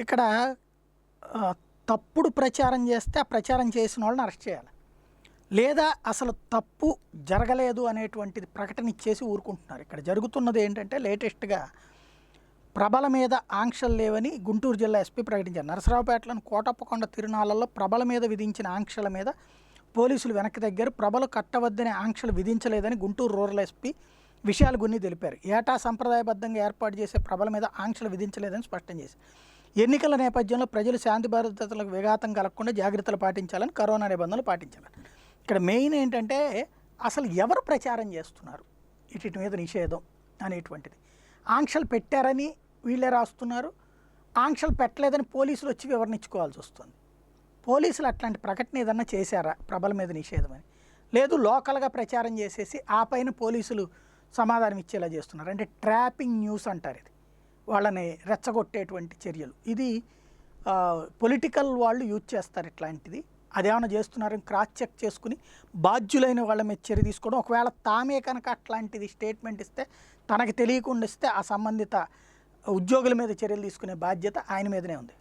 ఇక్కడ తప్పుడు ప్రచారం చేస్తే ఆ ప్రచారం చేసిన వాళ్ళని అరెస్ట్ చేయాలి. లేదా అసలు తప్పు జరగలేదు అనేటువంటిది ప్రకటన ఇచ్చేసి ఊరుకుంటున్నారు. ఇక్కడ జరుగుతున్నది ఏంటంటే లేటెస్ట్‌గా ప్రభల మీద ఆంక్షలు లేవని గుంటూరు జిల్లా ఎస్పీ ప్రకటించారు. నరసరావుపేటలోని కోటప్పకొండ తిరునాళ్ళలో ప్రభల మీద విధించిన ఆంక్షల మీద పోలీసులు వెనక్కి తగ్గారు. ప్రభలు కట్టవద్దనే ఆంక్షలు విధించలేదని గుంటూరు రూరల్ ఎస్పీ విషయాలు గున్ని తెలిపారు. ఏటా సంప్రదాయబద్ధంగా ఏర్పాటు చేసే ప్రభల మీద ఆంక్షలు విధించలేదని స్పష్టం చేశారు. ఎన్నికల నేపథ్యంలో ప్రజలు శాంతి భద్రతలకు విఘాతం కలగకుండా జాగ్రత్తలు పాటించాలని, కరోనా నిబంధనలు పాటించాలని. ఇక్కడ మెయిన్ ఏంటంటే అసలు ఎవరు ప్రచారం చేస్తున్నారు వీటి మీద నిషేధం అనేటువంటిది. ఆంక్షలు పెట్టారని వీళ్ళే రాస్తున్నారు, ఆంక్షలు పెట్టలేదని పోలీసులు వచ్చి వివరణ ఇచ్చుకోవాల్సి వస్తుంది. పోలీసులు అట్లాంటి ప్రకటన ఏదన్నా చేశారా ప్రభల మీద నిషేధం అని? లేదు, లోకల్గా ప్రచారం చేసేసి ఆ పైన పోలీసులు సమాధానం ఇచ్చేలా చేస్తున్నారు. అంటే ట్రాపింగ్ న్యూస్ అంటారు ఇది, వాళ్ళని రెచ్చగొట్టేటువంటి చర్యలు. ఇది పొలిటికల్ వాళ్ళు యూజ్ చేస్తారు ఇట్లాంటిది. అదేమైనా చేస్తున్నారని క్రాస్ చెక్ చేసుకుని బాధ్యులైన వాళ్ళ మీద చర్య తీసుకోవడం. ఒకవేళ తామే కనుక అట్లాంటిది స్టేట్మెంట్ ఇస్తే, తనకు తెలియకుండా ఇస్తే ఆ సంబంధిత ఉద్యోగుల మీద చర్యలు తీసుకునే బాధ్యత ఆయన మీదనే ఉంది.